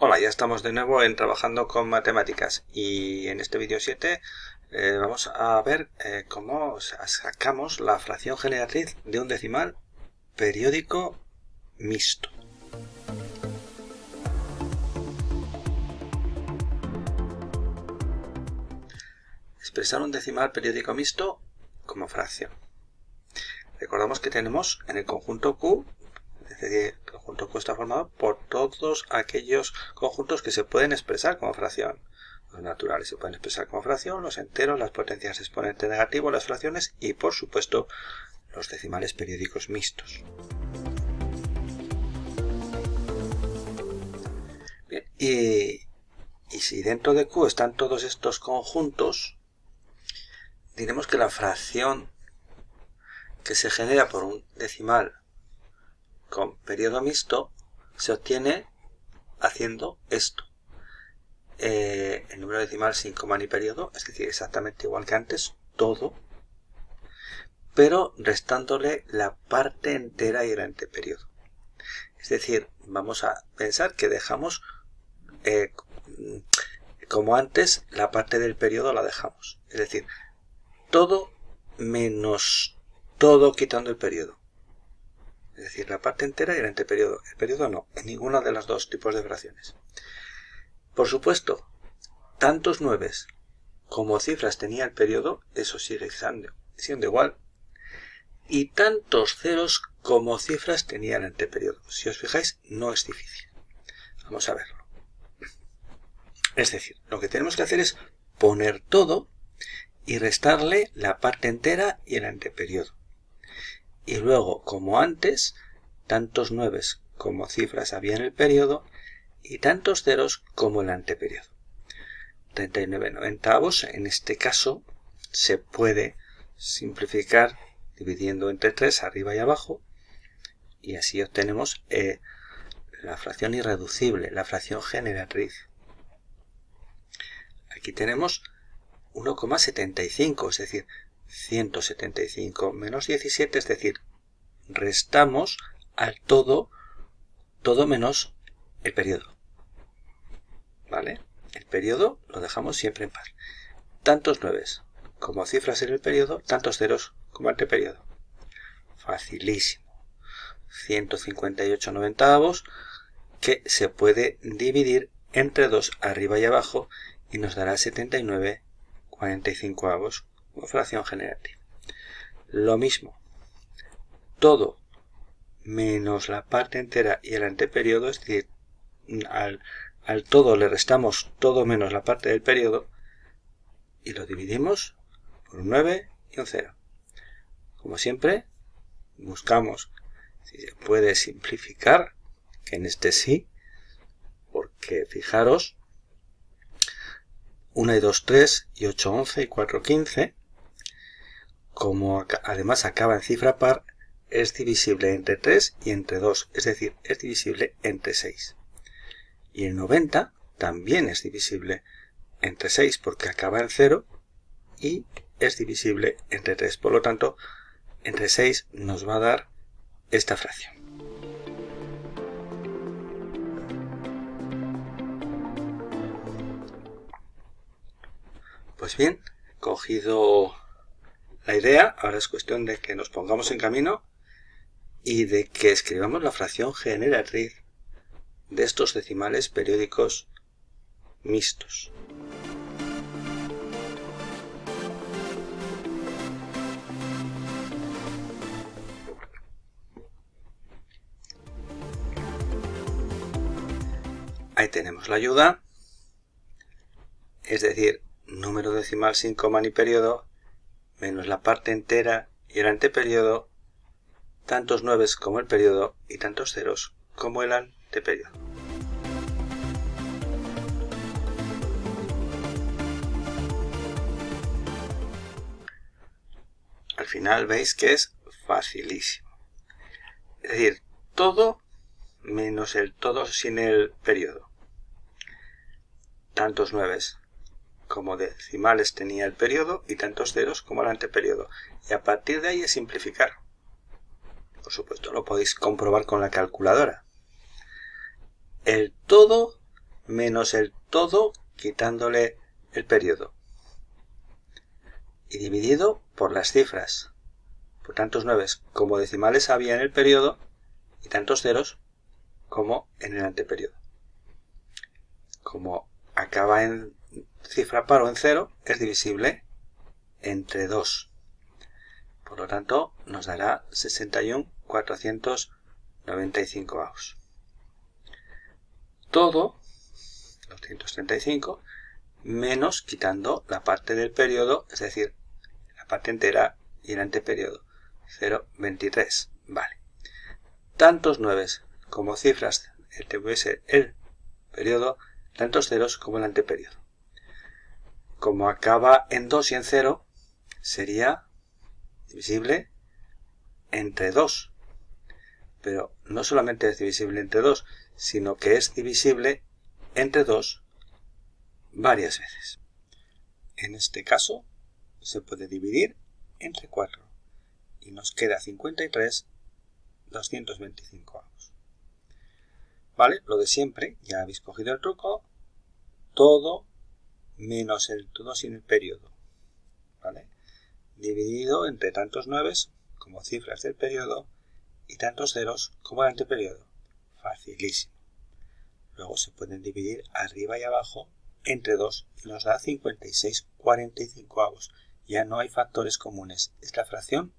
Hola, ya estamos de nuevo en trabajando con matemáticas y en este vídeo 7 vamos a ver cómo sacamos la fracción generatriz de un decimal periódico mixto. Expresar un decimal periódico mixto como fracción. Recordamos que tenemos en el conjunto Q, es decir, el conjunto Q está formado por todos aquellos conjuntos que se pueden expresar como fracción. Los naturales se pueden expresar como fracción, los enteros, las potencias de exponente negativo, las fracciones y, por supuesto, los decimales periódicos mixtos. Bien, y si dentro de Q están todos estos conjuntos, diremos que la fracción que se genera por un decimal con periodo mixto se obtiene haciendo esto. El número decimal sin coma ni periodo, es decir, exactamente igual que antes, todo, pero restándole la parte entera y el anteperiodo. Es decir, vamos a pensar que dejamos, como antes, la parte del periodo la dejamos. Es decir, todo menos todo quitando el periodo. Es decir, la parte entera y el anteperiodo. El periodo no, en ninguno de los dos tipos de fracciones. Por supuesto, tantos nueves como cifras tenía el periodo, eso sigue siendo igual. Y tantos ceros como cifras tenía el anteperiodo. Si os fijáis, no es difícil. Vamos a verlo. Es decir, lo que tenemos que hacer es poner todo y restarle la parte entera y el anteperiodo. Y luego, como antes, tantos nueves como cifras había en el periodo y tantos ceros como el anteperiodo. 39/90 en este caso se puede simplificar dividiendo entre 3 arriba y abajo y así obtenemos la fracción irreducible, la fracción generatriz. Aquí tenemos 1,75, es decir, 175 menos 17, es decir, restamos al todo menos el periodo. ¿Vale? El periodo lo dejamos siempre en par. Tantos nueves como cifras en el periodo, tantos ceros como anteperiodo. Facilísimo. 158/90 que se puede dividir entre 2 arriba y abajo y nos dará 79/45 como fracción generativa. Lo mismo, todo menos la parte entera y el anteperiodo, es decir, al todo le restamos todo menos la parte del periodo y lo dividimos por un 9 y un 0. Como siempre, buscamos si se puede simplificar, que en este sí, porque fijaros, 1 y 2, 3 y 8, 11 y 4, 15, como además acaba en cifra par, es divisible entre 3 y entre 2, es decir, es divisible entre 6. Y el 90 también es divisible entre 6 porque acaba en 0 y es divisible entre 3. Por lo tanto, entre 6 nos va a dar esta fracción. Pues bien, cogido la idea, ahora es cuestión de que nos pongamos en camino y de que escribamos la fracción generatriz de estos decimales periódicos mixtos. Ahí tenemos la ayuda, es decir, número decimal sin coma ni periodo, menos la parte entera y el anteperiodo, tantos nueves como el periodo y tantos ceros como el anteperiodo. Al final veis que es facilísimo. Es decir, todo menos el todo sin el periodo. Tantos nueves como decimales tenía el periodo y tantos ceros como el anteperiodo. Y a partir de ahí es simplificar. Por supuesto, lo podéis comprobar con la calculadora. El todo menos el todo quitándole el periodo. Y dividido por las cifras. Por tantos 9 como decimales había en el periodo y tantos ceros como en el anteperiodo. Como acaba en cifra par o en 0, es divisible entre 2. Por lo tanto, nos dará 61.495avos. Todo, 235, menos quitando la parte del periodo, es decir, la parte entera y el anteperiodo, 0,23. Vale. Tantos 9 como cifras tuviese el periodo, tantos ceros como el anteperiodo. Como acaba en 2 y en 0, sería divisible entre 2. Pero no solamente es divisible entre 2, sino que es divisible entre 2 varias veces. En este caso, se puede dividir entre 4 y nos queda 53.225avos. ¿Vale? Lo de siempre, ya habéis cogido el truco, todo menos el todo sin el periodo. ¿Vale? Dividido entre tantos 9 como cifras del periodo y tantos ceros como el anteperiodo. Facilísimo. Luego se pueden dividir arriba y abajo entre 2 y nos da 56.45avos. Ya no hay factores comunes. Es la fracción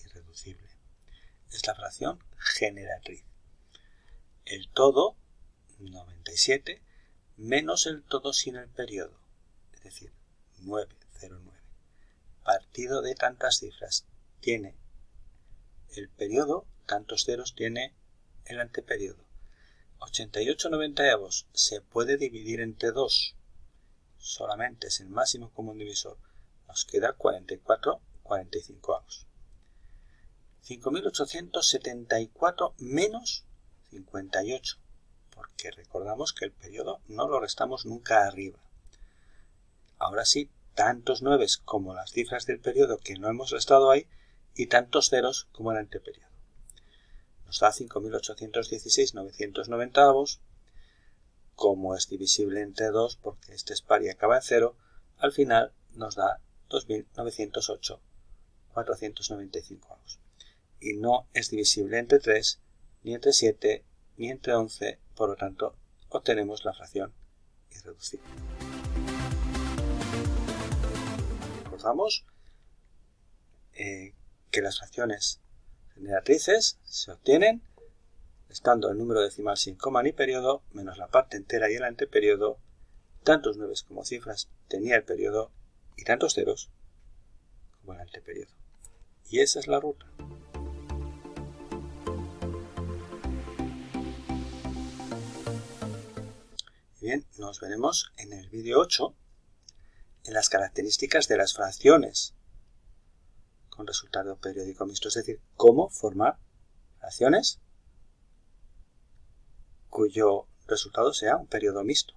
irreducible. Es la fracción generatriz. El todo, 97, menos el todo sin el periodo. Es decir, 909. Partido de tantas cifras tiene el periodo, tantos ceros tiene el anteperiodo. 88,90avos se puede dividir entre 2. Solamente es el máximo común divisor. Nos queda 44,45avos. 5.874 menos 58. Porque recordamos que el periodo no lo restamos nunca arriba. Ahora sí, tantos 9 como las cifras del periodo que no hemos restado ahí y tantos ceros como el anteperiodo. Nos da 5.816,990avos. Como es divisible entre 2 porque este es par y acaba en 0, al final nos da 2.908,495avos. Y no es divisible entre 3, ni entre 7, ni entre 11, por lo tanto obtenemos la fracción irreducible. Recordamos que las fracciones generatrices se obtienen restando el número decimal sin coma ni periodo menos la parte entera y el anteperiodo, tantos 9 como cifras tenía el periodo y tantos ceros como el anteperiodo. Y esa es la ruta. Bien, nos veremos en el vídeo 8 en las características de las fracciones con resultado periódico mixto, es decir, cómo formar fracciones cuyo resultado sea un periodo mixto.